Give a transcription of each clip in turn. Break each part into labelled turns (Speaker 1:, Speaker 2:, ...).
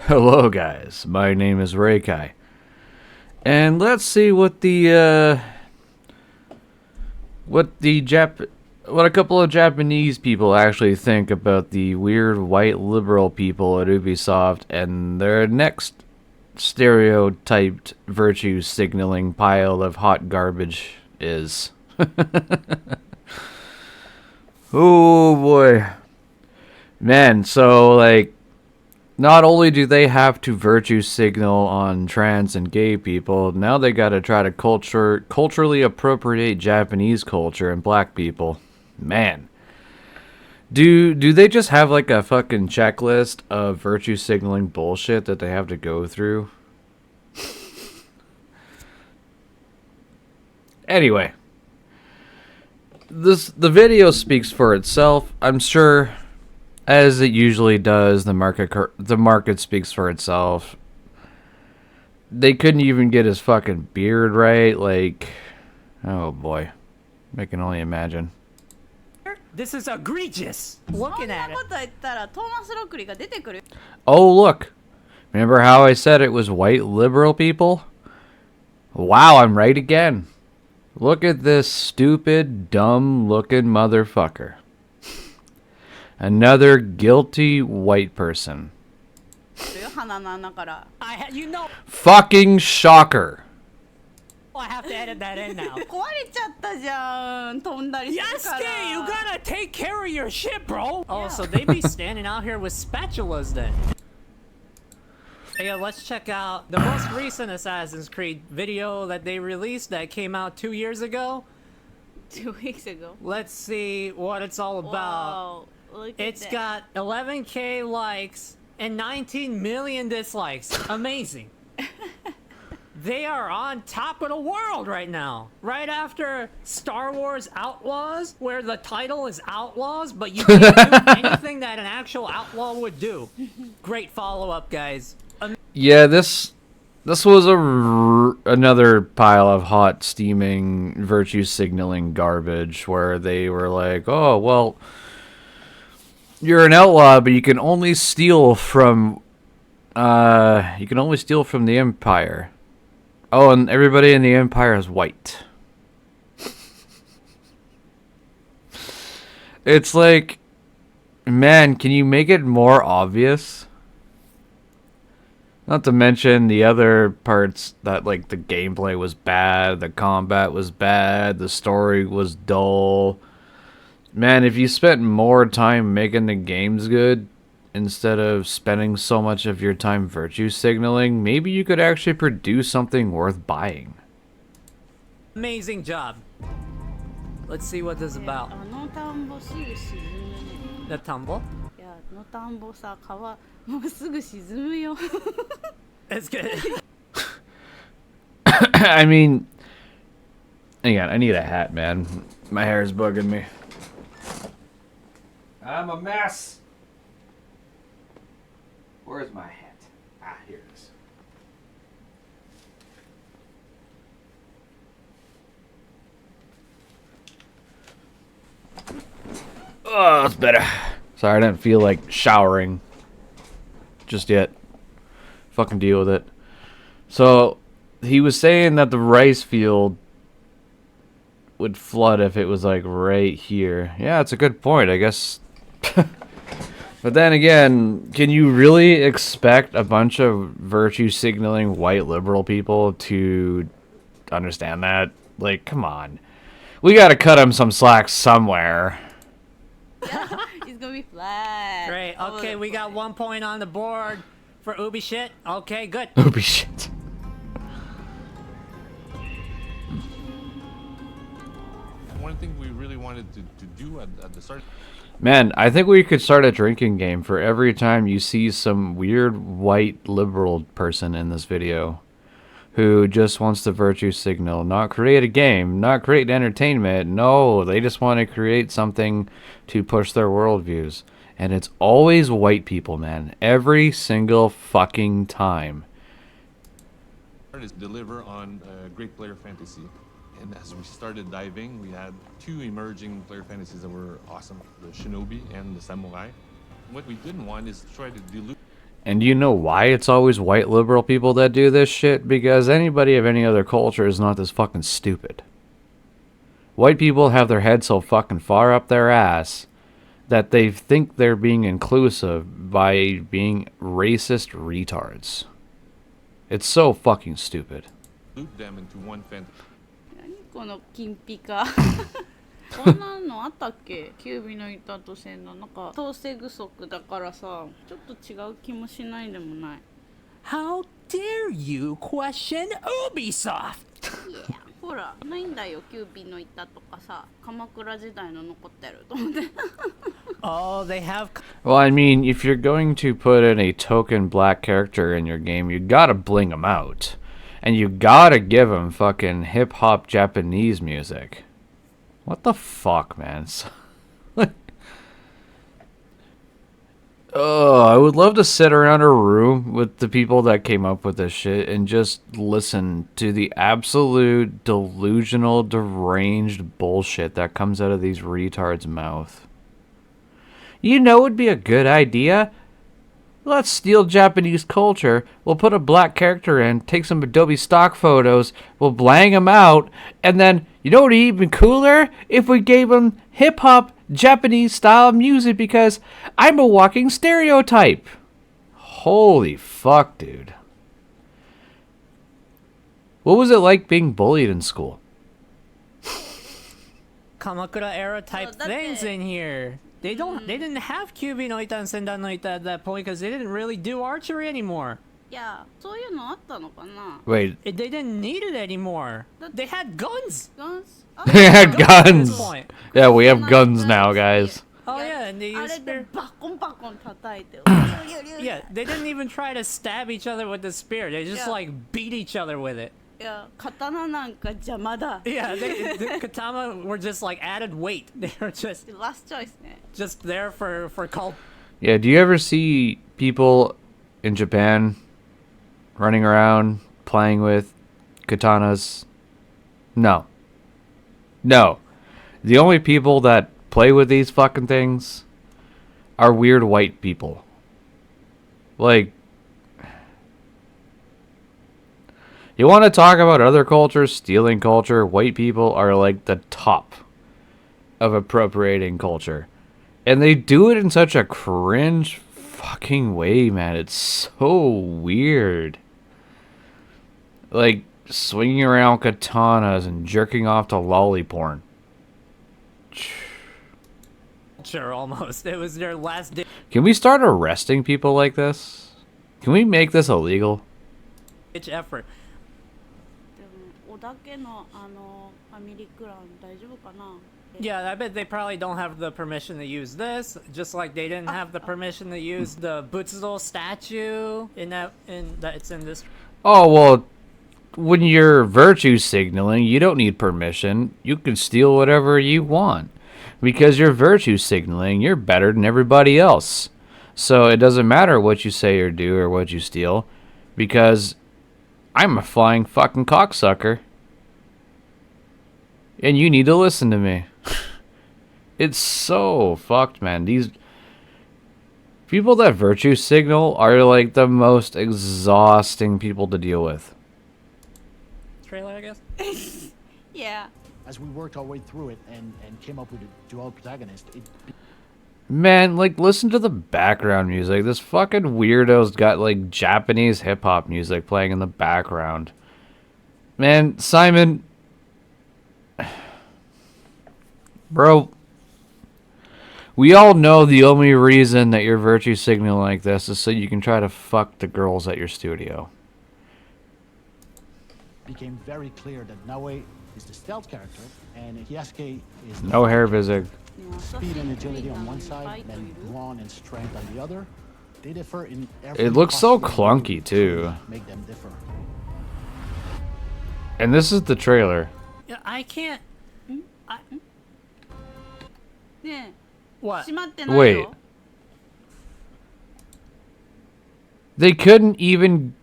Speaker 1: Hello guys, my name is Reikai. And let's see what a couple of Japanese people actually think about the weird white liberal people at Ubisoft and their next stereotyped virtue signaling pile of hot garbage is. Oh boy. Man, so not only do they have to virtue signal on trans and gay people, now they gotta try to culturally appropriate Japanese culture and black people. Man. Do they just have like a fucking checklist of virtue signaling bullshit that they have to go through? Anyway. The video speaks for itself. I'm sure, as it usually does, the market speaks for itself. They couldn't even get his fucking beard right. Like, oh boy, I can only imagine.
Speaker 2: This is egregious. Looking at it.
Speaker 1: Oh look, remember how I said it was white liberal people? Wow, I'm right again. Look at this stupid, dumb-looking motherfucker. Another guilty white person. Fucking shocker.
Speaker 2: I have to edit that in now. Yasuke, you gotta take care of your shit, bro. Oh, so they be standing out here with spatulas then. Hey, let's check out the most recent Assassin's Creed video that they released that came out 2 years ago.
Speaker 3: 2 weeks ago.
Speaker 2: Let's see what it's all about.
Speaker 3: Wow,
Speaker 2: it's got 11K likes and 19 million dislikes. Amazing. They are on top of the world right now. Right after Star Wars Outlaws, where the title is Outlaws, but you can't do anything that an actual outlaw would do. Great follow-up, guys.
Speaker 1: Yeah, this was another pile of hot, steaming, virtue signaling garbage where they were like, oh, well, you're an outlaw, but you can only steal from the Empire. Oh, and everybody in the Empire is white. It's like, man, can you make it more obvious? Not to mention the other parts that, like, the gameplay was bad, the combat was bad, the story was dull. Man, if you spent more time making the games good, instead of spending so much of your time virtue signaling, maybe you could actually produce something worth buying.
Speaker 2: Amazing job. Let's see what this is about. The tumble? It's good.
Speaker 1: I mean, hang on, I need a hat, man. My hair is bugging me. I'm a mess. Where's my hat? Ah, here it is. Oh, that's better. Sorry, I didn't feel like showering just yet. Fucking deal with it. So, he was saying that the rice field would flood if it was like right here. Yeah, it's a good point, I guess. But then again, can you really expect a bunch of virtue signaling white liberal people to understand that? Like, come on. We gotta cut him some slack somewhere.
Speaker 3: Yeah, it's gonna be flat.
Speaker 2: Great. Okay, we got 1 point on the board for Ubi shit. Okay, good.
Speaker 1: Ubi shit.
Speaker 4: One thing we really wanted to do at the start.
Speaker 1: Man, I think we could start a drinking game for every time you see some weird white liberal person in this video who just wants to virtue signal, not create a game, not create entertainment. No, they just want to create something to push their worldviews. And it's always white people, man. Every single fucking time.
Speaker 4: Is deliver on great player fantasy. And as we started diving, we had two emerging player fantasies that were awesome, the Shinobi and the Samurai. What we didn't want is to try to dilute.
Speaker 1: And do you know why it's always white liberal people that do this shit? Because anybody of any other culture is not this fucking stupid. White people have their head so fucking far up their ass that they think they're being inclusive by being racist retards. It's so fucking stupid.
Speaker 4: Loop them into one fantasy.
Speaker 3: 何この金ピカ。こんなのあったっけ？キュービの板と線のなんか統制不足だからさ、ちょっと違う気もしないでもない。
Speaker 2: How dare you question Ubisoft?
Speaker 3: Yeah. ほら、ないんだよ、キュービの板とかさ、鎌倉時代の残ってると思って。
Speaker 2: Oh, they have.
Speaker 1: Well, I mean, if you're going to put in a token black character in your game, you gotta bling them out. And you gotta give them fucking hip-hop Japanese music. What the fuck, man? Oh, I would love to sit around a room with the people that came up with this shit and just listen to the absolute delusional, deranged bullshit that comes out of these retards' mouth. You know, it would be a good idea. Let's steal Japanese culture. We'll put a black character in, take some Adobe stock photos, we'll blang them out, and then, you know what would be even cooler? If we gave them hip-hop Japanese style music, because I'm a walking stereotype. Holy fuck, dude. What was it like being bullied in school?
Speaker 2: Kamakura era type
Speaker 3: that's
Speaker 2: things
Speaker 3: it.
Speaker 2: in here. They didn't have Kyuubi no Ita and Sendan no Ita at that point because they didn't really do archery anymore.
Speaker 3: いや、そういうのあったのかな？
Speaker 1: Wait,
Speaker 2: They didn't need it anymore. They had guns.
Speaker 3: Guns?
Speaker 1: they had
Speaker 2: At this
Speaker 1: guns.
Speaker 2: point.
Speaker 1: Yeah, we have guns now, guys.
Speaker 2: Oh yeah, and they
Speaker 3: あ
Speaker 2: used
Speaker 3: れで
Speaker 2: spear.
Speaker 3: バコンバコン叩いて。
Speaker 2: Yeah, they didn't even try to stab each other with the spear. They just
Speaker 3: Yeah.
Speaker 2: like beat each other with it.
Speaker 3: いや、刀なんか邪魔だ。
Speaker 2: Yeah, the katana were just like added weight. They were
Speaker 3: Last choice ね。
Speaker 2: just there for cult.
Speaker 1: Yeah, do you ever see people in Japan running around playing with katanas? No. No. The only people that play with these fucking things are weird white people. Like, you want to talk about other cultures, stealing culture, white people are like the top of appropriating culture. And they do it in such a cringe fucking way, man. It's so weird. Like, swinging around katanas and jerking off to lolly porn.
Speaker 2: Sure, almost. It was their last
Speaker 1: Can we start arresting people like this? Can we make this illegal?
Speaker 2: ditch effort.
Speaker 3: でも、小田家のファミリークラン大丈夫かな？
Speaker 2: Yeah, I bet they probably don't have the permission to use this, just like they didn't have the permission to use the Butsuzo statue it's in this.
Speaker 1: Oh, well, when you're virtue signaling, you don't need permission. You can steal whatever you want. Because you're virtue signaling, you're better than everybody else. So it doesn't matter what you say or do or what you steal. Because I'm a flying fucking cocksucker. And you need to listen to me. It's so fucked, man. These people that virtue signal are like the most exhausting people to deal with.
Speaker 2: Trailer, I guess?
Speaker 3: Yeah.
Speaker 5: As we worked our way through it and came up with a dual protagonist,
Speaker 1: Man, like, listen to the background music. This fucking weirdo's got, like, Japanese hip-hop music playing in the background. Man, Simon... Bro... We all know the only reason that you're virtue signaling like this is so you can try to fuck the girls at your studio.
Speaker 5: became very clear that Naue is the stealth character and Hyasuke is the
Speaker 1: No hair visig.
Speaker 5: speed and agility on one side, and brawn and strength on the other. They differ in every
Speaker 1: It looks so
Speaker 5: possible way
Speaker 1: clunky, too.
Speaker 5: to make them differ.
Speaker 1: And this is the trailer.
Speaker 2: Yeah, I can't.
Speaker 3: ね
Speaker 2: What?
Speaker 3: え、閉まってない
Speaker 1: Wait.
Speaker 3: よ。
Speaker 1: They couldn't even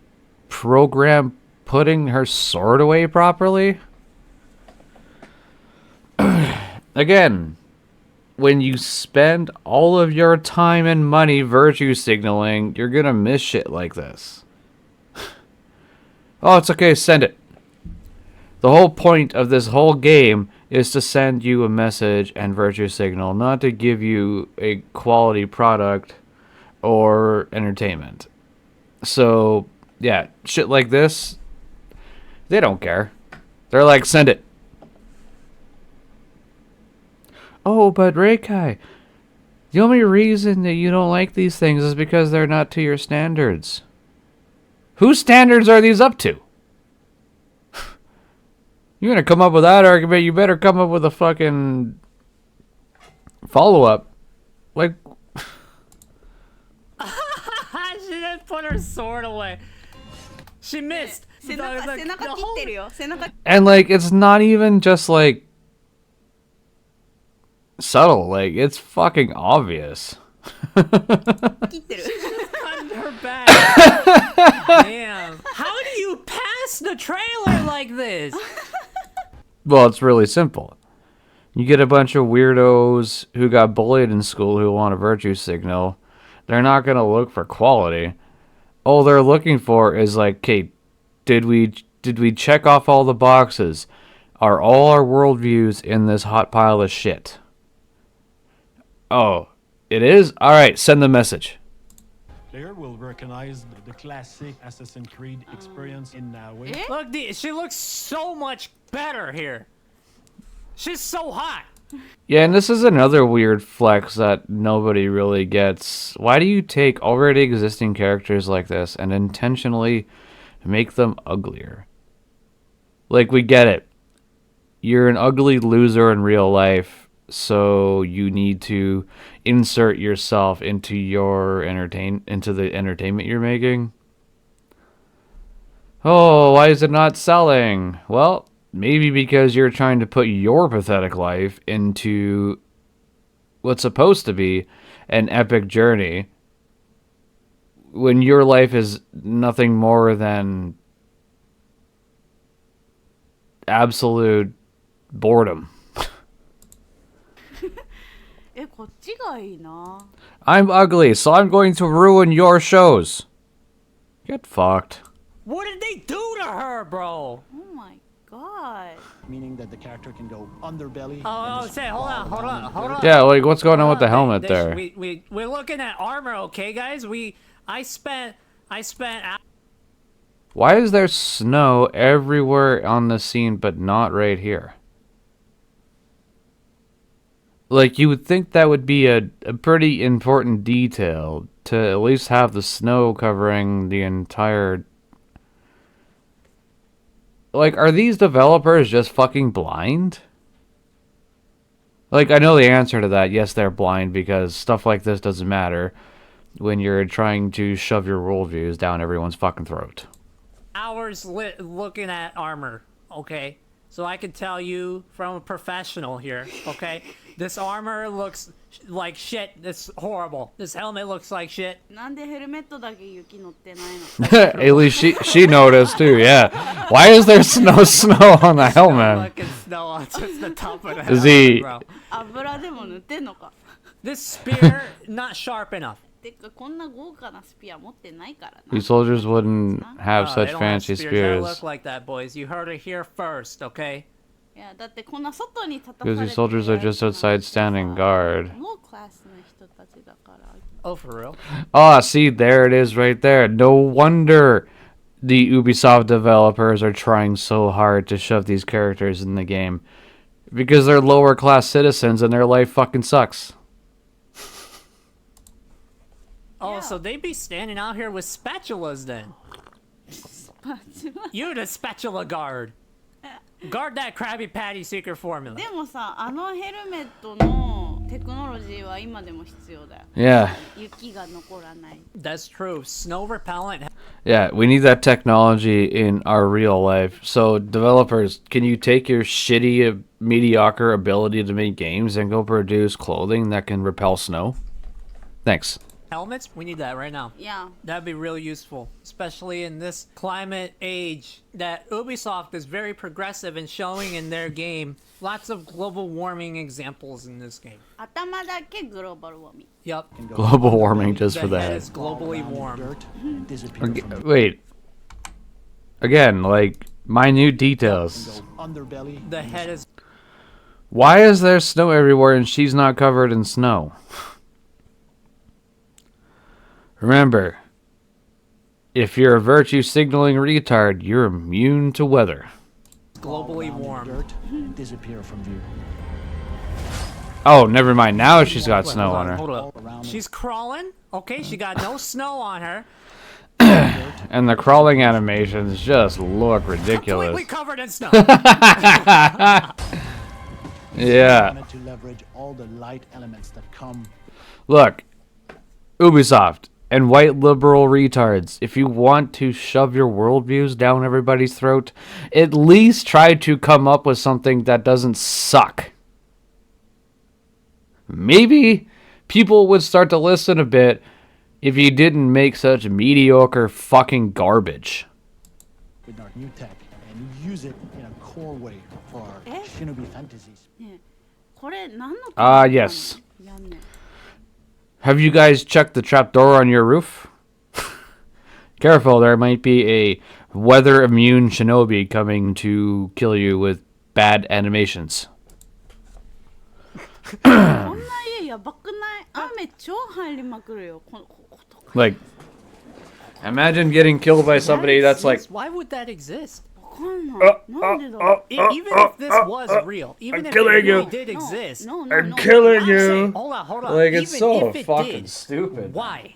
Speaker 1: program putting her sword away properly? Again, when you spend all of your time and money virtue signaling, you're gonna miss shit like this. Oh, it's okay, send it. The whole point of this whole game is to send you a message and virtue signal, not to give you a quality product or entertainment. So, yeah, shit like this, they don't care. They're like, send it. Oh, but Reikai, the only reason that you don't like these things is because they're not to your standards. Whose standards are these up to? You're gonna come up with that argument, you better come up with a fucking follow-up. Like...
Speaker 2: She didn't put her sword away. She missed.
Speaker 3: 背中切ってるよ。背中
Speaker 1: And, like, it's not even just, like, subtle. Like, it's fucking obvious.
Speaker 3: 切ってる。
Speaker 2: Cutting her back. Damn. How do you pass the trailer like this?
Speaker 1: Well, it's really simple. You get a bunch of weirdos who got bullied in school who want a virtue signal. They're not going to look for quality. All they're looking for is like, okay, did we check off all the boxes? Are all our worldviews in this hot pile of shit? Oh, it is? Alright, send the message.
Speaker 5: Player will recognize the classic Assassin's Creed experience in a way.
Speaker 2: Look, she looks so much better here. She's so hot.
Speaker 1: Yeah, and this is another weird flex that nobody really gets. Why do you take already existing characters like this and intentionally make them uglier? Like, we get it. You're an ugly loser in real life, so you need to insert yourself into the entertainment you're making. Oh, why is it not selling? Well, maybe because you're trying to put your pathetic life into what's supposed to be an epic journey when your life is nothing more than absolute boredom.
Speaker 3: こっちがいいな。
Speaker 1: I'm ugly, so I'm going to ruin your shows. Get fucked.
Speaker 2: What did they do to her, bro?
Speaker 3: Oh my god.
Speaker 5: Meaning that the character can go underbelly.
Speaker 2: Oh,
Speaker 5: and just
Speaker 2: say, hold on.
Speaker 1: Yeah, like, what's going on with the
Speaker 2: Hold
Speaker 1: helmet there?
Speaker 2: We're looking at armor, okay, guys? I spent.
Speaker 1: Why is there snow everywhere on the scene but not right here? Like, you would think that would be a pretty important detail to at least have the snow covering the entire... Like, are these developers just fucking blind? Like, I know the answer to that. Yes, they're blind because stuff like this doesn't matter when you're trying to shove your worldviews down everyone's fucking throat.
Speaker 2: Hours looking at armor, okay? So I can tell you from a professional here, okay? This armor looks like shit. It's horrible. This helmet looks like shit.
Speaker 3: なんでヘルメットだけ雪乗ってないの？
Speaker 1: At least she noticed too, yeah. Why is there snow on the helmet?
Speaker 2: Fucking snow on just the top of the
Speaker 1: Is
Speaker 2: helmet,
Speaker 1: he-
Speaker 2: bro.
Speaker 3: 油でも塗ってんのか。
Speaker 2: This spear, not sharp enough.
Speaker 3: てかこんな豪華なスピア持ってないからな。
Speaker 1: These soldiers wouldn't have
Speaker 2: They
Speaker 1: such
Speaker 2: don't have
Speaker 1: fancy
Speaker 2: spears that look
Speaker 1: spears.
Speaker 2: like that, boys. You heard it here first, okay?
Speaker 3: いやだってこんな外に立たさ
Speaker 1: Because
Speaker 3: れ
Speaker 1: these
Speaker 3: て
Speaker 1: soldiers are just outside standing guard.
Speaker 3: ノークラスの人たちだから。
Speaker 2: Oh, for real?
Speaker 1: Ah, see, there it is right there. No wonder the Ubisoft developers are trying so hard to shove these characters in the game. Because they're lower class citizens and their life fucking sucks.
Speaker 2: Oh, so they be standing out here with spatulas then. You're the spatula guard. Guard that Krabby Patty secret formula.
Speaker 3: でもさ、あのヘルメットのテクノロジーは今でも必要だよ。
Speaker 1: Yeah.
Speaker 3: 雪が残らない。
Speaker 2: That's true. Snow repellent.
Speaker 1: Yeah, we need that technology in our real life. So, developers, can you take your shitty, mediocre ability to make games and go produce clothing that can repel snow? Thanks.
Speaker 2: helmets? We need that right now.
Speaker 3: Yeah.
Speaker 2: That'd be really useful, especially in this climate age that Ubisoft is very progressive in showing in their game. Lots of global warming examples in this game.
Speaker 3: 頭だけグローバルウォーミング。
Speaker 2: Yup.
Speaker 5: Can go
Speaker 1: Global
Speaker 5: underbelly,
Speaker 1: warming just
Speaker 2: The
Speaker 1: for
Speaker 2: head
Speaker 1: that.
Speaker 2: is globally
Speaker 5: crawl around in
Speaker 2: warm.
Speaker 5: dirt, and disappear from view.
Speaker 1: Wait. Again, like, minute
Speaker 5: Can
Speaker 1: details.
Speaker 5: go underbelly.
Speaker 2: The
Speaker 5: and
Speaker 2: head is
Speaker 1: Why is there snow everywhere and she's not covered in snow? Remember, if you're a virtue signaling retard, you're immune to weather.
Speaker 5: crawl
Speaker 2: globally
Speaker 5: around in
Speaker 2: warm.
Speaker 5: dirt, and disappear from view.
Speaker 1: Oh, never mind. Now she's got snow on her.
Speaker 2: Hold
Speaker 5: All
Speaker 2: up.
Speaker 5: around
Speaker 2: She's crawling. Okay, she got no snow on her.
Speaker 1: And the crawling animations just look ridiculous.
Speaker 2: Completely covered in snow.
Speaker 1: Yeah.
Speaker 5: wanted to leverage all the light elements that come.
Speaker 1: Look, Ubisoft and white liberal retards, if you want to shove your worldviews down everybody's throat, at least try to come up with something that doesn't suck. Maybe people would start to listen a bit if you didn't make such mediocre fucking garbage.
Speaker 5: With our new tech and use it in a core way for our shinobi fantasies.
Speaker 3: ねえこれ何の
Speaker 1: Ah, yes.
Speaker 3: やんねん
Speaker 1: Have you guys checked the trapdoor on your roof? Careful, there might be a weather immune shinobi coming to kill you with bad animations.
Speaker 3: こんな家やばくない雨超入りまくるよことか
Speaker 1: Like, imagine getting killed by somebody that's like,
Speaker 2: Why would that exist?
Speaker 3: わかんないなんでだろう
Speaker 2: Even if this was real, even if it
Speaker 1: killing
Speaker 2: really
Speaker 1: you.
Speaker 2: did exist,
Speaker 3: No, no,
Speaker 1: I'm
Speaker 3: no.
Speaker 1: killing
Speaker 2: I'm saying,
Speaker 1: you.
Speaker 2: hold on.
Speaker 1: Like,
Speaker 2: Even
Speaker 1: it's so
Speaker 2: if it
Speaker 1: fucking
Speaker 2: did,
Speaker 1: stupid.
Speaker 2: why?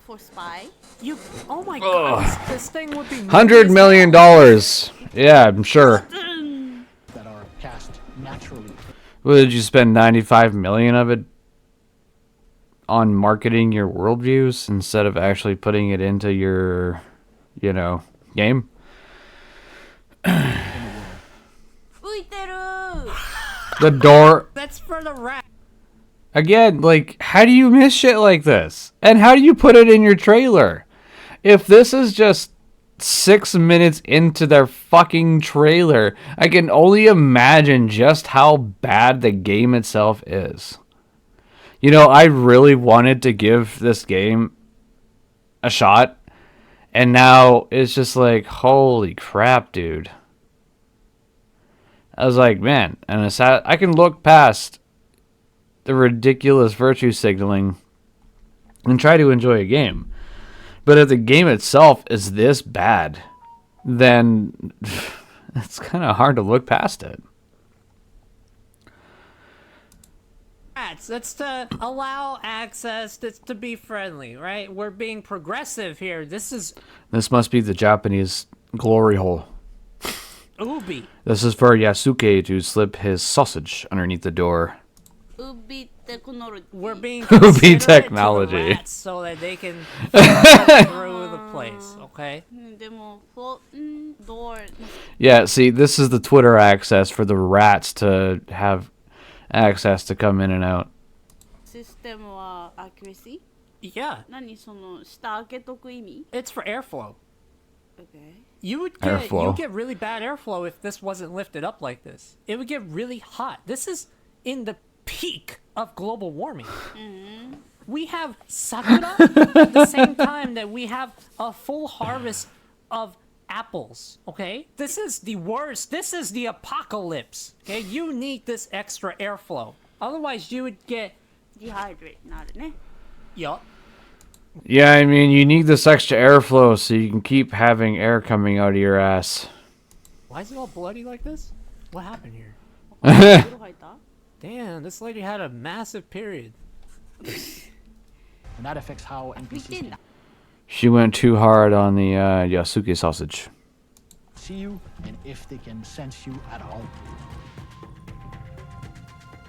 Speaker 3: for spy
Speaker 2: You, oh my god, this thing would be
Speaker 1: $100 million. Yeah, I'm sure.
Speaker 5: That are cast naturally.
Speaker 1: Would you spend 95 million of it on marketing your worldviews instead of actually putting it into your, game?
Speaker 3: 浮いてる
Speaker 1: The door.
Speaker 2: That's for the rat.
Speaker 1: Again, like, how do you miss shit like this? And how do you put it in your trailer? If this is just 6 minutes into their fucking trailer, I can only imagine just how bad the game itself is. I really wanted to give this game a shot, and now it's just like, holy crap, dude. I was like, man, and I can look past the ridiculous virtue signaling and try to enjoy a game. But if the game itself is this bad, then it's kind of hard to look past it.
Speaker 2: Rats. That's to allow access. That's to be friendly, right? We're being progressive here. This is
Speaker 1: This must be the Japanese glory hole.
Speaker 2: Ubi.
Speaker 1: This is for Yasuke to slip his sausage underneath the door.
Speaker 3: ウビテクノロジー
Speaker 2: We're being
Speaker 1: Ubi
Speaker 2: considerate to the
Speaker 1: technology.
Speaker 2: rats so that they can fall through the place. Okay.
Speaker 3: でもドア
Speaker 1: Yeah, see, this is the Twitter access for the rats to have access to come in and out.
Speaker 3: システムはアキュレシ
Speaker 2: Yeah,
Speaker 3: 何その下開けとく意味
Speaker 2: it's for airflow.
Speaker 3: Okay.
Speaker 2: You would
Speaker 1: Airflow.
Speaker 2: get really bad airflow if this wasn't lifted up like this. It would get really hot. This is in the peak of global warming. We have sakura at the same time that we have a full harvest of apples. Okay, this is the worst. This is the apocalypse. Okay, you need this extra airflow. Otherwise, you would get
Speaker 3: ディハイドレートになるね
Speaker 2: yup.
Speaker 1: Yeah, I mean, you need this extra airflow so you can keep having air coming out of your ass.
Speaker 2: Why is it all bloody like this? What happened here?
Speaker 3: 風呂入った
Speaker 2: Damn, this lady had a massive period.
Speaker 5: And that affects how
Speaker 3: 浮いて
Speaker 5: NPCs
Speaker 3: んだ
Speaker 1: She went too hard on the Yasuke sausage.
Speaker 5: see you and if they can sense you at all.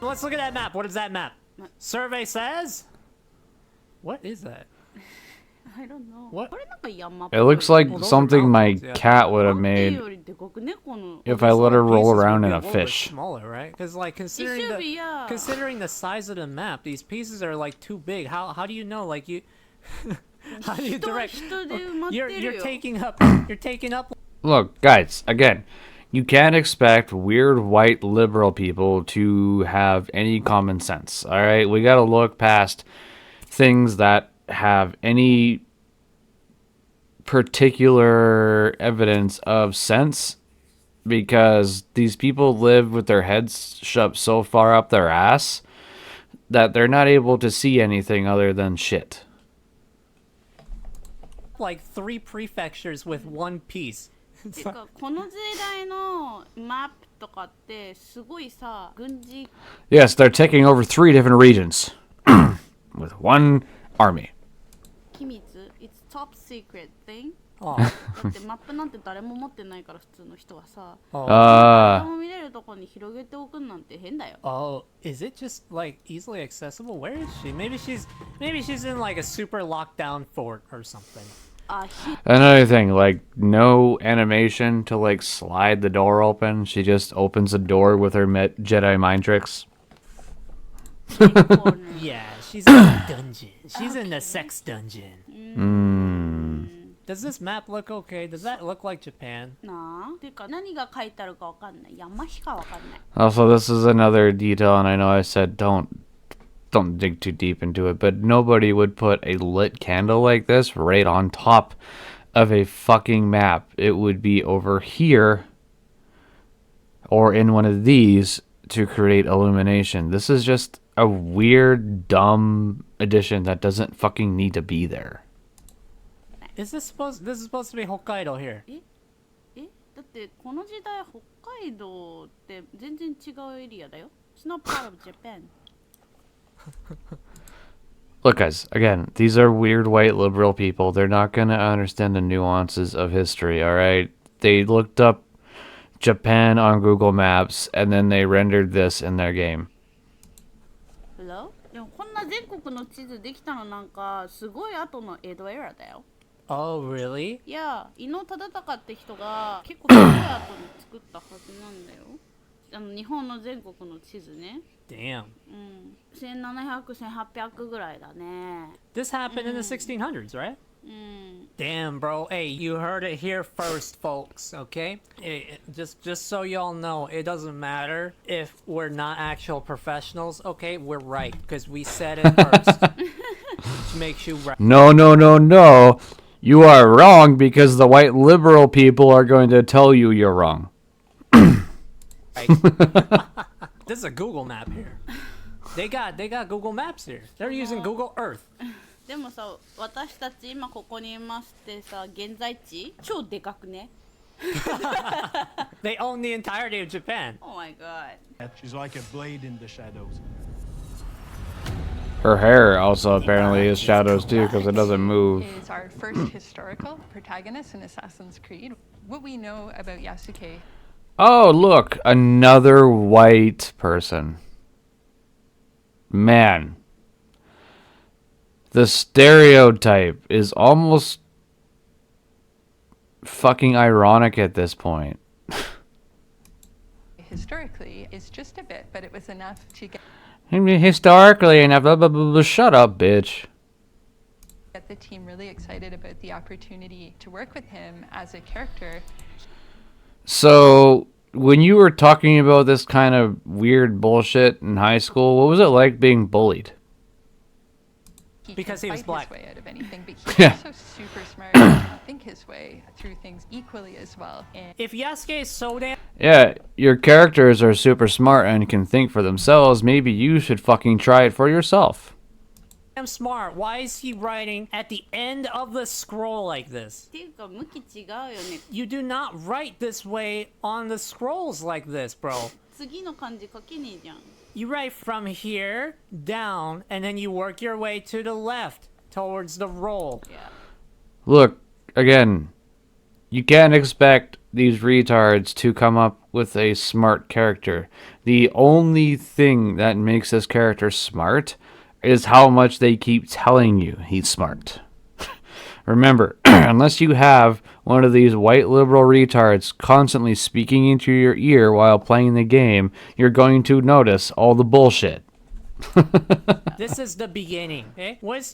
Speaker 2: Let's look at that map. What is that map? Survey says. What is that?
Speaker 3: I don't know
Speaker 2: What?
Speaker 3: これなんか山っ
Speaker 1: It looks like
Speaker 2: Well, those are
Speaker 1: something my
Speaker 2: mountains, yeah.
Speaker 1: cat would have
Speaker 3: なんていう
Speaker 1: made.
Speaker 3: よりでかくねこの
Speaker 1: If I let her roll
Speaker 2: Pieces
Speaker 1: around
Speaker 2: would
Speaker 1: in
Speaker 2: be
Speaker 1: a
Speaker 2: little bit
Speaker 1: fish.
Speaker 2: smaller, right? Because like
Speaker 3: It should be, yeah.
Speaker 2: considering the size of the map, these pieces are like too big. How do you know? Like you, how do you direct?
Speaker 3: 人で埋まってるよ
Speaker 2: You're taking up.
Speaker 1: Look, guys, again, you can't expect weird white liberal people to have any common sense, alright? We gotta look past things that have any particular evidence of sense, because these people live with their heads shoved so far up their ass that they're not able to see anything other than shit.
Speaker 2: Like 3 prefectures with 1 piece.
Speaker 3: てかこの時代のマップとかってすごいさ軍事
Speaker 1: Yes, they're taking over 3 different regions with 1 army.
Speaker 3: 機密 It's top secret thing
Speaker 2: Oh,
Speaker 3: だってマップなんて誰も持ってないから普通の人はさ
Speaker 2: oh,
Speaker 3: 誰も見れるとこに広げておくなんて変だよ
Speaker 2: oh! Is it just like easily accessible? Where is she? Maybe she's in like a super lockdown fort or something.
Speaker 3: あ
Speaker 1: Another thing, like, no animation to, like, slide the door open. She just opens the door with her Jedi mind tricks.
Speaker 2: Yeah, she's in the dungeon. She's in the sex dungeon. Does this map look okay? Does that look like Japan?
Speaker 3: なあていうか何が書いてあるかわかんない山しかわかんない
Speaker 1: Also, this is another detail, and I know I said don't dig too deep into it, but nobody would put a lit candle like this right on top of a fucking map. It would be over here or in one of these to create illumination. This is just a weird, dumb addition that doesn't fucking need to be there.
Speaker 2: This is supposed to be Hokkaido here.
Speaker 3: えだってこの時代北海道って全然違うエリアだよ It's not part of Japan
Speaker 1: Look, guys, again, these are weird white liberal people. They're not going to understand the nuances of history, all right? They looked up Japan on Google Maps, and then they rendered this in their game.
Speaker 3: Hello? でもこんな全国の地図できたのなんかすごい後の江戸エラだよ
Speaker 2: Oh, really?
Speaker 3: いや伊能忠敬って人が結構すごい後に作ったはずなんだよ日本の全国の地図ね
Speaker 2: Damn.
Speaker 3: 1700、1800ぐらいだね
Speaker 2: This happened in the 1600s, right?
Speaker 3: うん
Speaker 2: Damn, bro. Hey, you heard it here first, folks, okay? Just so y'all know, it doesn't matter if we're not actual professionals, okay? We're right, because we said it first. Which makes you right.
Speaker 1: No, no, no, no. You are wrong because the white liberal people are going to tell you you're wrong.
Speaker 2: This is a Google map here. They got Google Maps here. They're using Google Earth.
Speaker 3: でもさ私たち今ここにいますってさ現在地超でかくね
Speaker 2: They own the entirety of Japan.
Speaker 3: Oh my god
Speaker 5: She's like a blade in the shadows.
Speaker 1: Her hair also apparently is shadows too because it doesn't move.
Speaker 6: Is our first historical protagonist in Assassin's Creed. What we know about Yasuke.
Speaker 1: Oh, look, another white person. Man. The stereotype is almost fucking ironic at this point.
Speaker 6: Historically, is just a bit, but it was enough to get
Speaker 1: Historically enough, blah, blah, blah, blah, shut up, bitch.
Speaker 6: the team really excited about the opportunity to work with him as a character.
Speaker 1: So, when you were talking about this kind of weird bullshit in high school, what was it like being bullied?
Speaker 2: Because
Speaker 6: can
Speaker 2: he was
Speaker 6: fight
Speaker 2: black.
Speaker 6: his way out of anything, but he's
Speaker 1: Yeah.
Speaker 6: also super smart and can think his way through things equally as well. And
Speaker 2: If Yasuke is so damn
Speaker 1: Yeah, your characters are super smart and can think for themselves. Maybe you should fucking try it for yourself.
Speaker 2: smart, why is he writing at the end of the scroll like this?
Speaker 3: っていうか向き違うよね
Speaker 2: You do not write this way on the scrolls like this, bro.
Speaker 3: 次の漢字書けねえじゃん
Speaker 2: You write from here down, and then you work your way to the left towards the roll.
Speaker 3: Yeah
Speaker 1: Look, again, you can't expect these retards to come up with a smart character. The only thing that makes this character smart is how much they keep telling you he's smart. Remember, unless you have one of these white liberal retards constantly speaking into your ear while playing the game, you're going to notice all the bullshit.
Speaker 2: This is the beginning. Okay? Is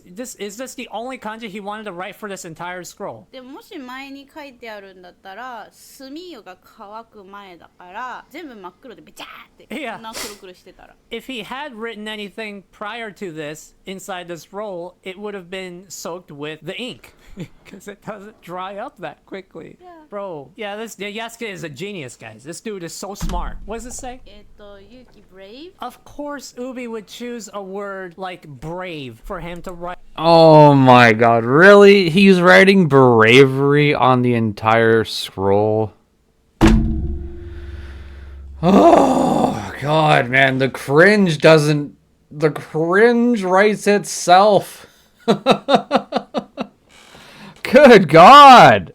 Speaker 2: this the only kanji he wanted to write for this entire scroll?
Speaker 3: でもし前に書いてあるんだったら墨が乾く前だから全部真っ黒でベチャーって
Speaker 2: Yeah.
Speaker 3: こんなくるくるしてたら
Speaker 2: If he had written anything prior to this inside this scroll, it would have been soaked with the ink because it doesn't dry up that quickly.
Speaker 3: Yeah.
Speaker 2: Bro, yeah, Yasuke is a genius, guys. This dude is so smart. What does it say?
Speaker 3: 勇気 brave
Speaker 2: Of course, Ubi would choose a word like brave for him to write.
Speaker 1: Oh my god, really? He's writing bravery on the entire scroll? Oh god, man, the cringe writes itself. Good god!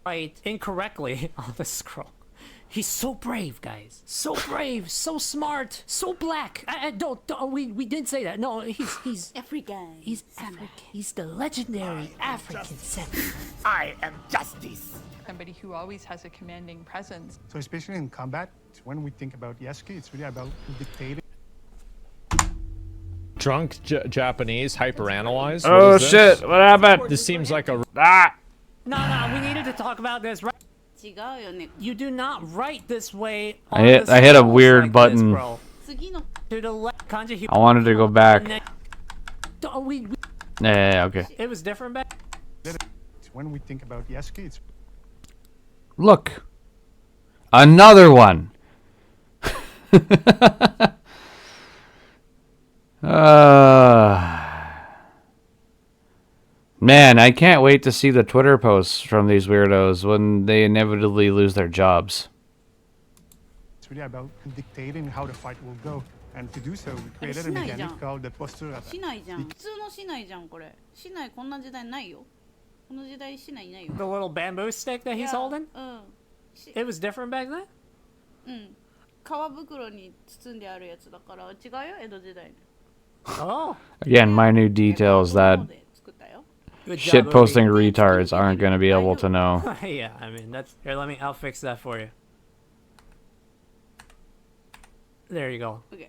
Speaker 2: Right incorrectly on the scroll. He's so brave, guys. So brave, so smart, so black. We didn't say that. No, he's
Speaker 3: African
Speaker 2: He's African. He's the legendary African samurai.
Speaker 7: I am justice.
Speaker 6: Somebody who always has a commanding presence.
Speaker 8: So especially in combat, when we think about Yasuke, it's really about dictating.
Speaker 9: Drunk Japanese hyperanalyze?
Speaker 1: Oh shit, what happened?
Speaker 9: This seems like a...
Speaker 1: Ah!
Speaker 2: No, we needed to talk about this, right?
Speaker 3: 違うよね
Speaker 2: You do not write this way.
Speaker 1: I hit a weird button.
Speaker 2: bro.
Speaker 3: 次の
Speaker 2: To the left, kanji.
Speaker 1: I wanted to go back. Yeah, okay.
Speaker 2: It was different back.
Speaker 8: When we think about Yasuke, it's
Speaker 1: Look. Another one. Man, I can't wait to see the Twitter posts from these weirdos when they inevitably lose their jobs.
Speaker 8: really about dictating how the fight will go. And to do so, we created a mechanic called the postura.
Speaker 3: 市内じゃん普通の市内じゃんこれ市内こんな時代ないよこの時代市内いないよ
Speaker 2: The little bamboo stick that he's holding.
Speaker 3: うん、
Speaker 2: It was different back then.
Speaker 3: うん皮袋に包んであるやつだから違うよ江戸時代
Speaker 2: Oh,
Speaker 1: Again, minute details that
Speaker 3: で作ったよ
Speaker 2: good job,
Speaker 1: shitposting retards aren't going to be able to know.
Speaker 2: Ubi. Yeah, I mean that's here. I'll fix that for you. There you go.
Speaker 3: OK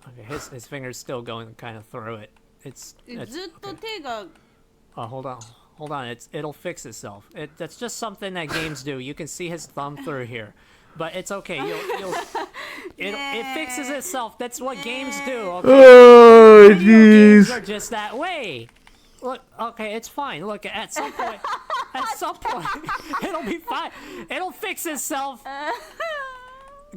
Speaker 2: Okay, his finger's still going kind of through it. It's
Speaker 3: ずっと
Speaker 2: okay.
Speaker 3: 手が
Speaker 2: Oh, hold on. It'll fix itself. That's just something that games do. You can see his thumb through here, but it's okay. It fixes itself. That's what games do. Okay?
Speaker 1: Oh,
Speaker 2: Games
Speaker 1: jeez.
Speaker 2: are just that way. Look, okay, it's fine. Look, at some point, it'll be fine. It'll fix itself.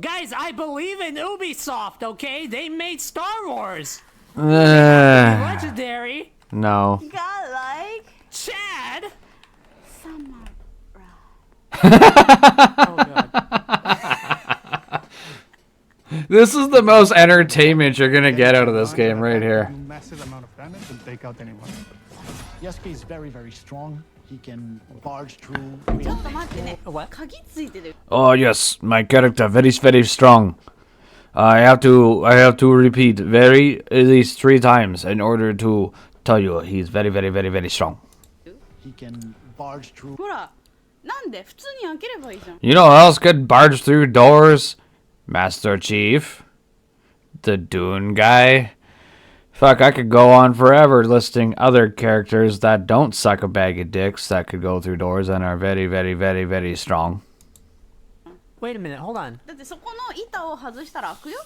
Speaker 2: Guys, I believe in Ubisoft. Okay, they made Star Wars. Legendary.
Speaker 1: No.
Speaker 3: got like
Speaker 2: Chad.
Speaker 3: summer
Speaker 2: Oh god.
Speaker 1: This is the most entertainment you're going to get out of this game right here.
Speaker 8: Massive amount of damage and take out anyone.
Speaker 5: Yasuke is very, very strong. He can barge through.
Speaker 3: ちょっと待ってね
Speaker 2: What?
Speaker 3: 鍵ついてる
Speaker 1: Oh yes, my character very strong. I have to repeat at least 3 times in order to tell you he's very strong.
Speaker 5: He can barge through.
Speaker 3: ほらなんで普通に開ければいいじゃん
Speaker 1: You know who else could barge through doors? Master Chief, the Dune guy. Fuck, I could go on forever listing other characters that don't suck a bag of dicks that could go through doors and are very strong.
Speaker 2: Wait a minute. Hold on.
Speaker 3: だってそこの板を外したら開くよ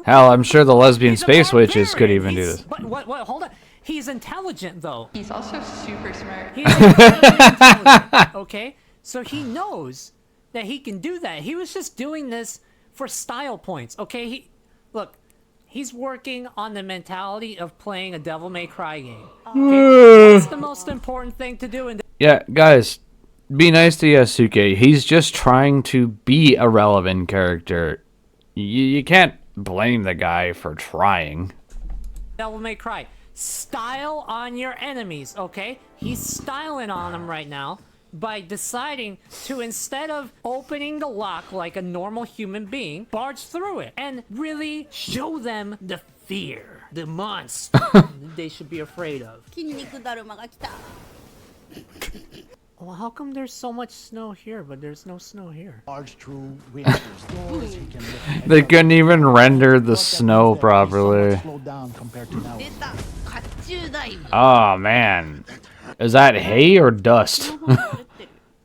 Speaker 1: Hell, I'm sure the lesbian
Speaker 2: He's a
Speaker 1: space witches could
Speaker 2: barbarian.
Speaker 1: even do
Speaker 2: He's-
Speaker 1: this.
Speaker 2: What? Hold on. He's intelligent though.
Speaker 6: He's also super smart.
Speaker 2: He's incredibly intelligent. Okay, so he knows that he can do that. He was just doing this for style points. Okay, he's working on the mentality of playing a Devil May Cry game. Okay? That's the most important thing to do.
Speaker 1: Yeah, guys, be nice to Yasuke. He's just trying to be a relevant character. You can't blame the guy for trying.
Speaker 2: Devil May Cry. Style on your enemies, okay? He's styling on them right now by deciding to, instead of opening the lock like a normal human being, barge through it and really show them the fear, the monster. they should be afraid of.
Speaker 3: 筋肉だるまが来た。
Speaker 2: Well, how come there's so much snow here, but there's no snow here?
Speaker 5: Large true windows, doors, he can lift
Speaker 1: They
Speaker 5: any
Speaker 1: couldn't even render the
Speaker 5: But that
Speaker 1: snow
Speaker 5: means that he's so
Speaker 1: properly.
Speaker 5: much slowed down compared to now.
Speaker 3: 出た。甲冑ダイブ。
Speaker 1: Oh man. Is that hay or dust?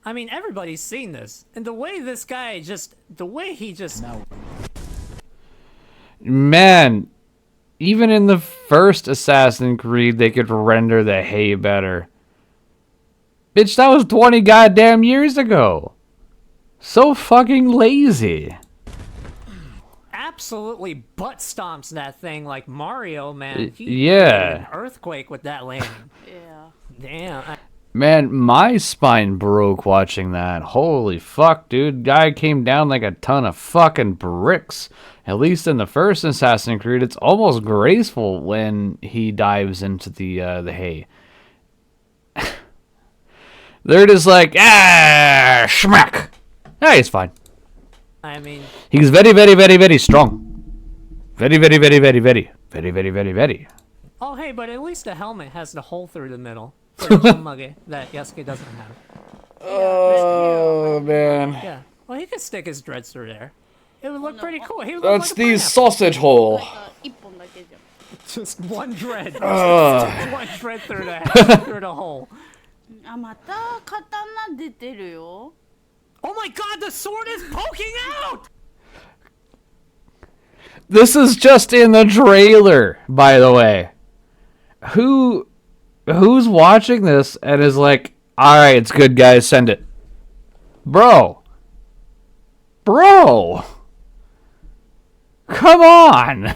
Speaker 2: I mean, everybody's seen this. And the way this guy the way he just...
Speaker 5: Now,
Speaker 1: Man, even in the first Assassin's Creed, they could render the hay better. Bitch, that was 20 goddamn years ago. So fucking lazy.
Speaker 2: absolutely butt stomps that thing like Mario, man. He
Speaker 1: Yeah.
Speaker 2: created an earthquake with that landing.
Speaker 3: Yeah.
Speaker 2: Damn.
Speaker 1: Man, my spine broke watching that. Holy fuck, dude. Guy came down like a ton of fucking bricks. At least in the first Assassin's Creed, it's almost graceful when he dives into the hay. They're just like, schmack. Hey, it's fine.
Speaker 2: I mean,
Speaker 1: He's very, very, very, very strong. Very, very, very, very, very, very, very, very, very.
Speaker 2: oh hey, but at least the helmet has the hole through the middle for the Chumage that Yasuke doesn't have.
Speaker 1: Oh, man.
Speaker 2: Yeah. Well, he could stick his dreads through there. It would look pretty cool. He would look
Speaker 1: That's
Speaker 2: like a
Speaker 1: the
Speaker 2: pineapple.
Speaker 1: sausage hole.
Speaker 3: 一本だけじゃん。
Speaker 2: Just one dread.
Speaker 1: Ugh.
Speaker 2: One dread through the hole.
Speaker 3: あ、また刀出てるよ。
Speaker 2: Oh my god, the sword is poking out!
Speaker 1: This is just in the trailer, by the way. Who's watching this and is like, alright, it's good, guys, send it. Bro. Come on.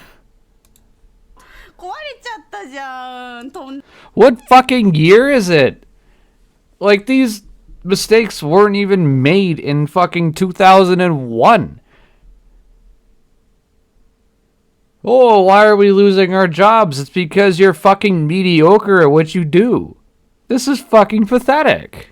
Speaker 3: 壊れちゃったじゃん。飛ん
Speaker 1: What fucking year is it? Like, these mistakes weren't even made in fucking 2001. Oh, why are we losing our jobs? It's because you're fucking mediocre at what you do. This is fucking pathetic.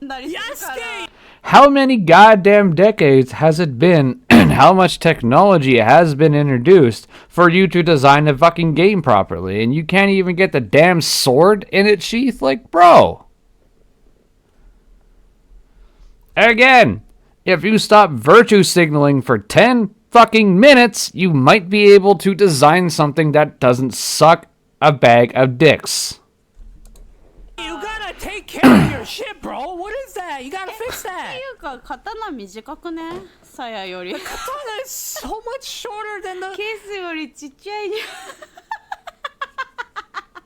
Speaker 3: だりするから
Speaker 1: How many goddamn decades has it been and how much technology has been introduced for you to design a fucking game properly and you can't even get the damn sword in its sheath? Like, bro. Again, if you stop virtue signaling for 10 fucking minutes, you might be able to design something that doesn't suck a bag of dicks.
Speaker 2: You gotta take care of your shit, bro. What is that? You gotta fix
Speaker 3: ってい
Speaker 2: that.
Speaker 3: うか刀短くね。さやより。ケ
Speaker 2: Katana is so much shorter than the...
Speaker 3: ースよりちっちゃいじ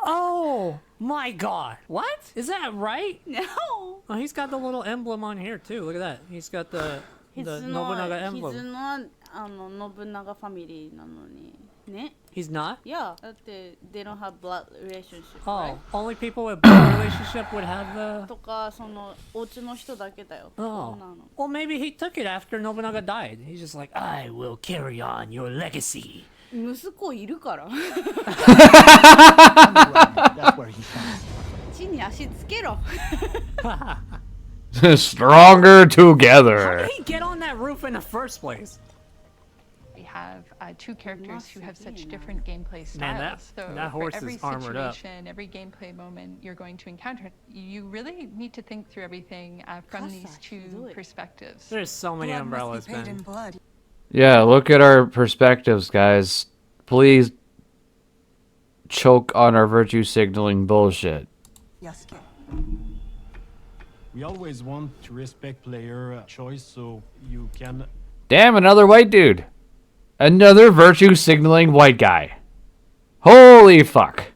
Speaker 2: Oh my god. What? Is that right?
Speaker 3: ゃん。No.
Speaker 2: Oh, he's got the little emblem on here too. Look at that. He's got the
Speaker 3: 傷
Speaker 2: Nobunaga
Speaker 3: の
Speaker 2: emblem.
Speaker 3: 信長ファミリーなのにね。
Speaker 2: He's not?
Speaker 3: いや、だって they don't have blood relationship、
Speaker 2: Oh, only people with blood relationship would have the...
Speaker 3: とかそのお家の人だけだよ。
Speaker 2: Oh.
Speaker 3: そんなの。
Speaker 2: Well, maybe he took it after Nobunaga died. He's just like, I will carry on your legacy.
Speaker 3: 息子いるから。
Speaker 5: that's where he shines.
Speaker 3: 地に足つけろ。
Speaker 1: Stronger
Speaker 2: How
Speaker 1: together.
Speaker 2: did he get on that roof in the first place?
Speaker 6: We have two characters who have such different gameplay styles.
Speaker 2: Man, that
Speaker 6: for
Speaker 2: horse
Speaker 6: every
Speaker 2: is armored up.
Speaker 6: situation, every gameplay moment you're going to encounter, you really need to think through everything from these two perspectives.
Speaker 2: There's so many umbrellas, man.
Speaker 1: Yeah, look at our perspectives, guys. Please choke on our virtue signaling bullshit.
Speaker 8: We always want to respect player choice, so you can.
Speaker 1: Damn, another white dude. Another virtue signaling white guy. Holy fuck.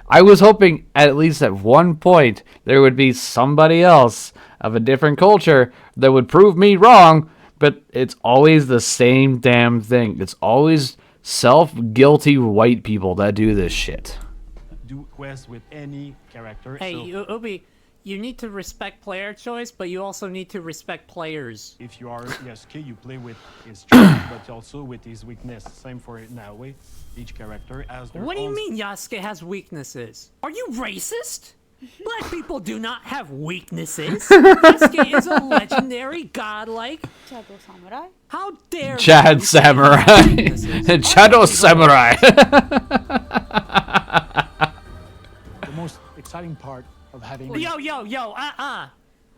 Speaker 1: I was hoping at least at one point there would be somebody else of a different culture that would prove me wrong, but it's always the same damn thing. It's always self-guilty white people that do this shit.
Speaker 8: Do quests with any character.
Speaker 2: Hey,
Speaker 8: so
Speaker 2: Ubi, you need to respect player choice, but you also need to respect players.
Speaker 8: if you are Yasuke, you play with his strength, but also with his weakness. Same for Naoe. Each character has their
Speaker 2: What do you
Speaker 8: own
Speaker 2: mean Yasuke has weaknesses? Are you racist? Black people do not have weaknesses. Yasuke is a legendary godlike.
Speaker 3: チャド侍
Speaker 2: How dare
Speaker 1: Chad
Speaker 2: you say
Speaker 1: Samurai.
Speaker 2: weaknesses?
Speaker 1: Chado Samurai.
Speaker 5: most exciting part of having.
Speaker 2: Yo,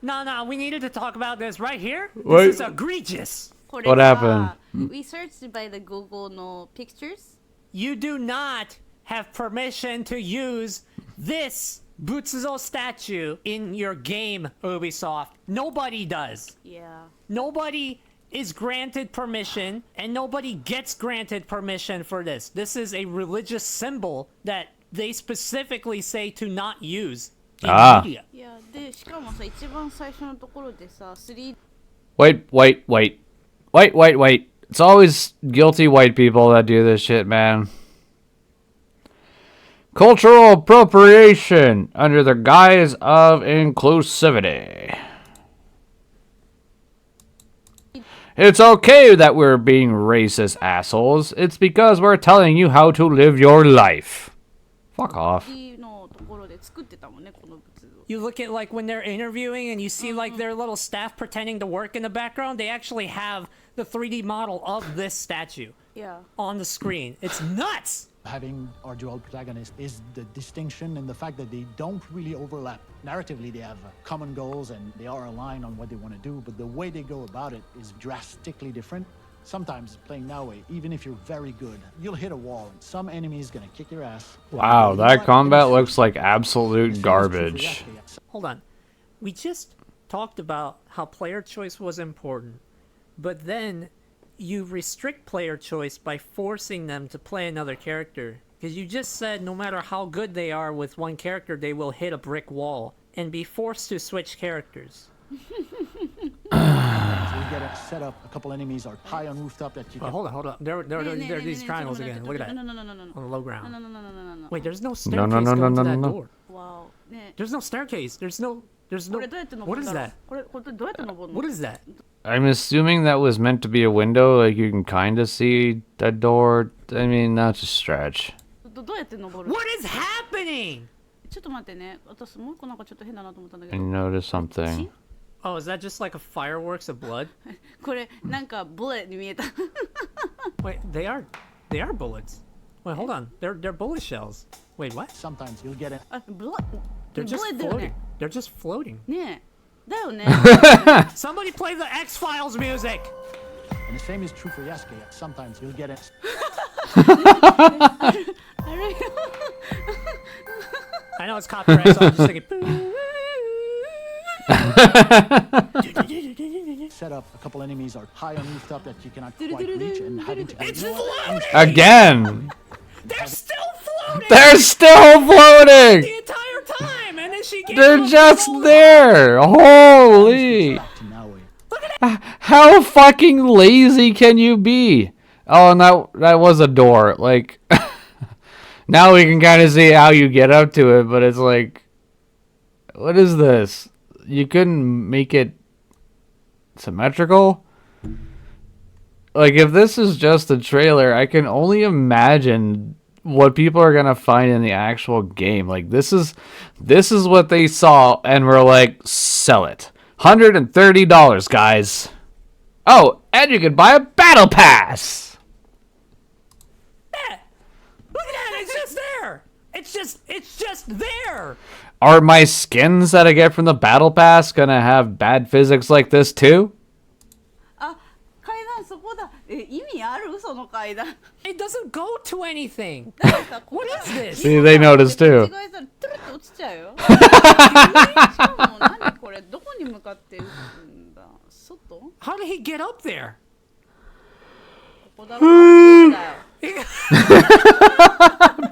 Speaker 2: No, we needed to talk about this right here.
Speaker 1: Wait.
Speaker 2: This is egregious.
Speaker 1: What happened?
Speaker 3: We searched by the Google no pictures.
Speaker 2: You do not have permission to use this Butsuzo statue in your game, Ubisoft. Nobody does.
Speaker 3: Yeah.
Speaker 2: Nobody is granted permission, and nobody gets granted permission for this. This is a religious symbol that they specifically say to not use in media.
Speaker 3: いやでしかもさ一番最初のところでさ 3D
Speaker 1: Wait. It's always guilty white people that do this shit, man. Cultural appropriation under the guise of inclusivity. It's okay that we're being racist assholes. It's because we're telling you how to live your life. Fuck off.
Speaker 3: のところで作ってたもんねこの仏像
Speaker 2: You look at like when they're interviewing and you see like their little staff pretending to work in the background, they actually have the 3D model of this statue
Speaker 3: Yeah.
Speaker 2: on the screen. It's nuts!
Speaker 5: Having our dual protagonists is the distinction and the fact that they don't really overlap. Narratively, they have common goals and they are aligned on what they want to do, but the way they go about it is drastically different. Sometimes playing that way, even if you're very good, you'll hit a wall and some enemy is gonna kick your ass.
Speaker 1: Wow,
Speaker 5: You know
Speaker 1: that
Speaker 5: what?
Speaker 1: combat
Speaker 5: It's-
Speaker 1: looks like
Speaker 5: the
Speaker 1: absolute
Speaker 5: same is true for
Speaker 1: garbage.
Speaker 5: Yasuke.
Speaker 2: Hold on. We just talked about how player choice was important, but then you restrict player choice by forcing them to play another character. Because you just said no matter how good they are with one character, they will hit a brick wall and be forced to switch characters.
Speaker 5: So you get a set up, a couple enemies are high on rooftop that you
Speaker 2: Oh,
Speaker 5: can.
Speaker 2: hold on. There are these triangles again. Look at that.
Speaker 3: No.
Speaker 2: On the low ground.
Speaker 3: No.
Speaker 2: Wait, there's no
Speaker 1: No,
Speaker 2: staircase
Speaker 1: no, no,
Speaker 2: going
Speaker 1: no,
Speaker 2: to
Speaker 1: no,
Speaker 2: that
Speaker 1: no.
Speaker 2: door.
Speaker 3: Wow.ね
Speaker 2: There's no staircase. There's no.
Speaker 3: これどうやって登
Speaker 2: What
Speaker 3: るん
Speaker 2: is
Speaker 3: だろ
Speaker 2: that?
Speaker 3: うこれどうやって登るの
Speaker 2: What is that?
Speaker 1: I'm assuming that was meant to be a window, like you can kind of see that door. I mean, that's a stretch.
Speaker 3: どうやって登るの
Speaker 2: What is happening?
Speaker 3: ちょっと待ってね私もう一個なんかちょっと変だなと思ったんだけ
Speaker 1: I
Speaker 3: ど
Speaker 1: noticed something.
Speaker 2: Oh, is that just like a fireworks of blood?
Speaker 3: これなんかブレに見えた
Speaker 2: Wait, they are bullets. Wait, hold on. They're bullet shells. Wait, what?
Speaker 5: Sometimes you'll get an
Speaker 3: あブレ
Speaker 2: They're
Speaker 3: ブ
Speaker 2: just
Speaker 3: レだよ
Speaker 2: floating.
Speaker 3: ね
Speaker 2: They're just floating.
Speaker 3: ねえだよね
Speaker 2: Somebody play the X-Files music.
Speaker 5: and the same is true for Yasuke. Sometimes you'll get an
Speaker 3: あるよ
Speaker 2: I know it's copyright, so I'm just thinking.
Speaker 5: set up, a couple enemies are high on rooftop that you cannot quite reach and having to.
Speaker 2: It's
Speaker 5: You know what?
Speaker 2: floating.
Speaker 1: Again!
Speaker 2: They're still floating
Speaker 1: They're still floating!
Speaker 2: the entire time, and then she gave
Speaker 1: They're
Speaker 2: them
Speaker 1: just
Speaker 2: the
Speaker 1: there! Holy!
Speaker 5: Back to Naui.
Speaker 1: How fucking lazy can you be? Oh, and that was a door. Like, now we can kind of see how you get up to it, but it's like, what is this? You couldn't make it symmetrical? Like, if this is just a trailer, I can only imagine what people are gonna find in the actual game. Like, this is what they saw, and we're like, sell it. $130, guys. Oh, and you can buy a battle pass.
Speaker 2: Yeah. Look at that! It's just there. It's just there.
Speaker 1: Are my skins that I get from the battle pass gonna have bad physics like this too?
Speaker 3: あ階段そこだ意味あるその階段
Speaker 2: It doesn't go to anything.
Speaker 3: だからさ
Speaker 2: What is this?
Speaker 1: See, they noticed too.
Speaker 3: 間違えたらトゥルッと落ちちゃうよしかも何これどこに向かって打つんだ外こ
Speaker 2: How did he get up there?
Speaker 3: こだろうだよ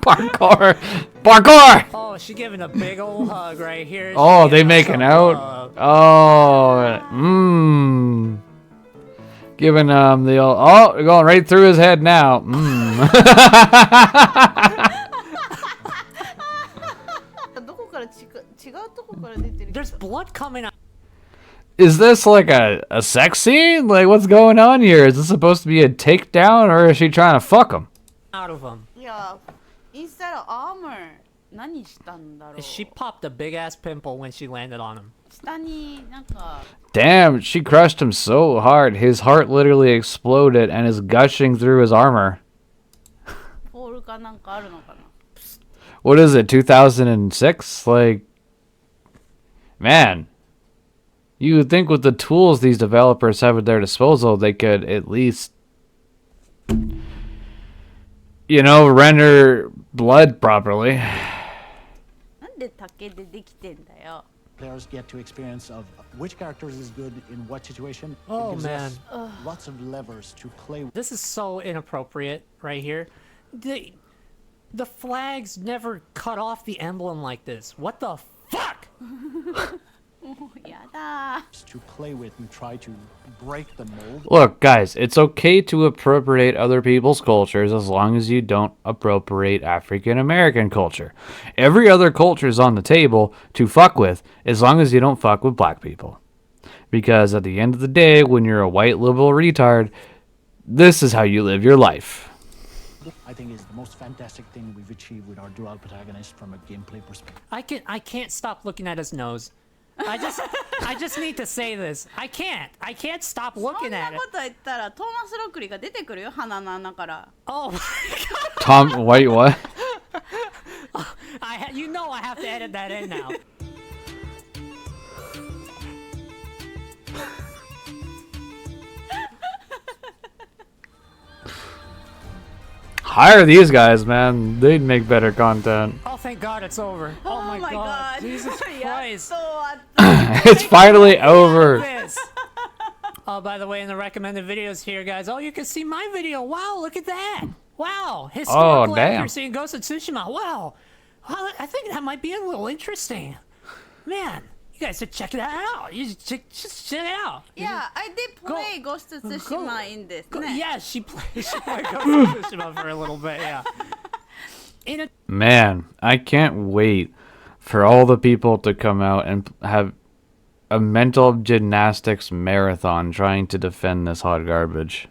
Speaker 1: Parkour! Parkour!
Speaker 2: Oh, she's giving a big old hug right here.
Speaker 1: Oh,
Speaker 2: She's
Speaker 1: they
Speaker 2: giving us
Speaker 1: making
Speaker 2: a
Speaker 1: out?
Speaker 2: hug.
Speaker 1: Oh, giving the old, oh, they're going right through his head now. Mmm.
Speaker 3: どこから違うとこから出てるけど
Speaker 2: There's blood coming out.
Speaker 1: Is this like a sex scene? Like, what's going on here? Is this supposed to be a takedown, or is she trying to fuck him?
Speaker 2: Out of him.
Speaker 3: いやインスタのアーマー何したんだろう
Speaker 2: She popped a big ass pimple when she landed on him.
Speaker 3: 下になんか
Speaker 1: Damn, she crushed him so hard. His heart literally exploded and is gushing through his armor.
Speaker 3: ポールかなんかあるのかな
Speaker 1: what is it, 2006? Like, man, you would think with the tools these developers have at their disposal, they could at least, render blood properly.
Speaker 3: なんで竹でできてんだよ。
Speaker 5: Players get to experience of which characters is good in what situation.
Speaker 2: Oh,
Speaker 5: it gives
Speaker 2: man.
Speaker 5: us lots of levers to play with.
Speaker 2: This is so inappropriate right here. The flags never cut off the emblem like this. What the fuck?
Speaker 3: もうやだ。
Speaker 5: To play with and try to break the mold.
Speaker 1: Look, guys, it's okay to appropriate other people's cultures as long as you don't appropriate African American culture. Every other culture is on the table to fuck with as long as you don't fuck with black people. Because at the end of the day, when you're a white liberal retard, this is how you live your life.
Speaker 5: I think is the most fantastic thing we've achieved with our dual protagonist from a gameplay perspective.
Speaker 2: I can't stop looking at his nose. I just need to say this. I can't stop
Speaker 3: そん
Speaker 2: looking
Speaker 3: な
Speaker 2: at it.
Speaker 3: こと言ったらトーマス・ロックリーが出てくるよ、鼻の穴から。
Speaker 2: Oh my
Speaker 1: Tom, wait, what?
Speaker 2: god. I have to edit that in now.
Speaker 1: Hire these guys, man. They'd make better content.
Speaker 2: Oh, thank God it's over. Oh, my god. Jesus
Speaker 3: やっ
Speaker 2: Christ.
Speaker 3: と終わった。
Speaker 1: It's finally over.
Speaker 2: This. Oh, by the way, in the recommended videos here, guys, you can see my video. Wow, look at that. Wow, historical
Speaker 1: damn.
Speaker 2: accuracy in Ghost of Tsushima. Wow. Well, I think that might be a little interesting. Man, you guys should check that out. You should just check it out.
Speaker 3: Yeah, I did play Ghost of Tsushima in this.
Speaker 2: Yeah, she played Ghost of Tsushima for a little bit, yeah.
Speaker 1: Man, I can't wait for all the people to come out and have a mental gymnastics marathon trying to defend this hot garbage.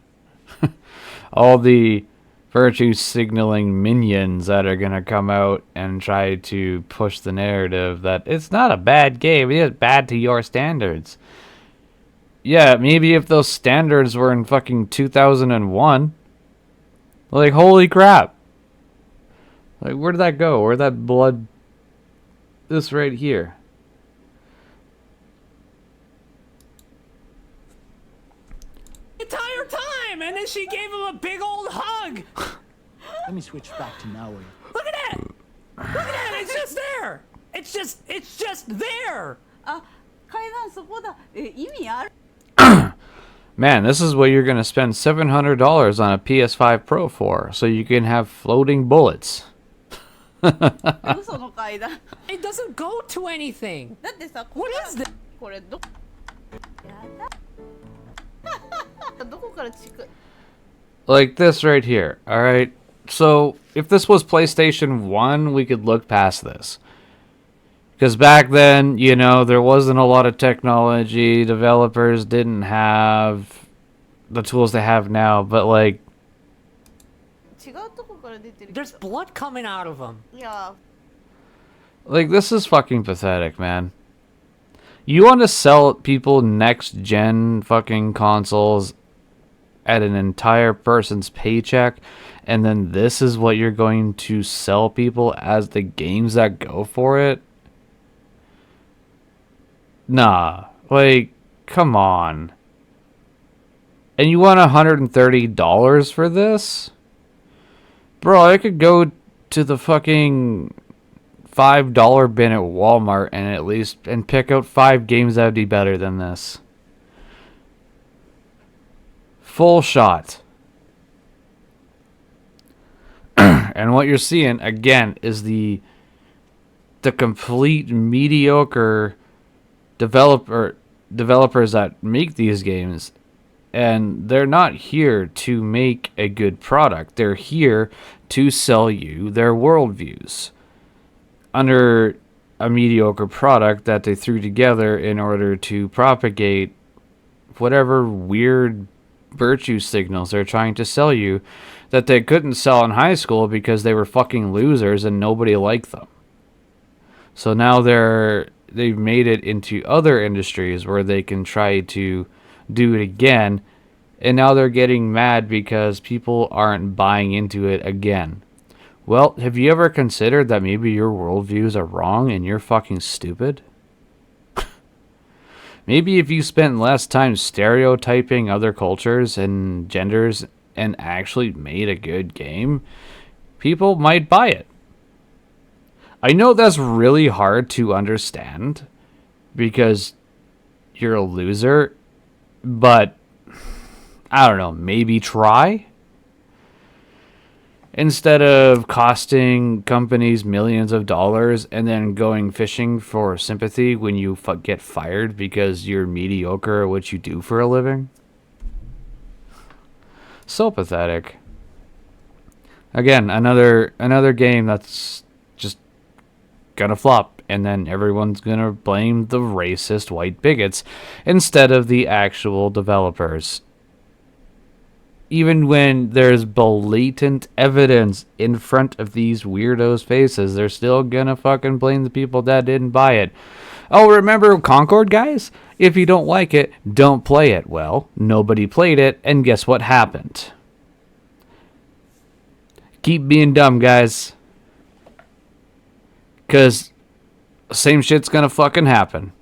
Speaker 1: All the virtue signaling minions that are gonna come out and try to push the narrative that it's not a bad game, it is bad to your standards. Yeah, maybe if those standards were in fucking 2001. Like, holy crap. Like, where did that go? Where'd that blood... This right here.
Speaker 2: Entire time, and then she gave him a big old hug.
Speaker 5: Let me switch back to Maui.
Speaker 2: Look at that! Look at that! It's just there. It's just there.
Speaker 3: あ、階段そこだ。意味ある
Speaker 1: Man, this is what you're gonna spend $700 on a PS5 Pro for, so you can have floating bullets.
Speaker 3: 嘘の階段。
Speaker 2: It doesn't go to anything.
Speaker 3: だってさ、
Speaker 2: What is this?
Speaker 3: これどやだ。どこから近い
Speaker 1: Like this right here, alright? So, if this was PlayStation 1, we could look past this. Because back then, there wasn't a lot of technology. Developers didn't have the tools they have now. But, like...
Speaker 3: 違うとこから出てるけど。
Speaker 2: There's blood coming out of him.
Speaker 3: いや、
Speaker 1: Like, this is fucking pathetic, man. You want to sell people next-gen fucking consoles at an entire person's paycheck, and then this is what you're going to sell people as the games that go for it? Nah, like, come on. And you want $130 for this? Bro, I could go to the fucking $5 bin at Walmart and pick out 5 games that would be better than this. Full shot. And what you're seeing again is the complete mediocre developers that make these games, and they're not here to make a good product. They're here to sell you their worldviews under a mediocre product that they threw together in order to propagate whatever weird virtue signals they're trying to sell you that they couldn't sell in high school because they were fucking losers and nobody liked them. So now they've made it into other industries where they can try to do it again, and now they're getting mad because people aren't buying into it again. Well, have you ever considered that maybe your worldviews are wrong and you're fucking stupid? Maybe if you spent less time stereotyping other cultures and genders and actually made a good game, people might buy it. I know that's really hard to understand because you're a loser, but I don't know, maybe try? Instead of costing companies millions of dollars and then going fishing for sympathy when you get fired because you're mediocre at what you do for a living. So pathetic. Again, another game that's just gonna flop, and then everyone's gonna blame the racist white bigots instead of the actual developers. Even when there's blatant evidence in front of these weirdos' faces, they're still gonna fucking blame the people that didn't buy it. Oh, remember Concord, guys? If you don't like it, don't play it. Well, nobody played it, and guess what happened? Keep being dumb, guys. 'Cause same shit's gonna fucking happen.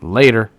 Speaker 1: Later.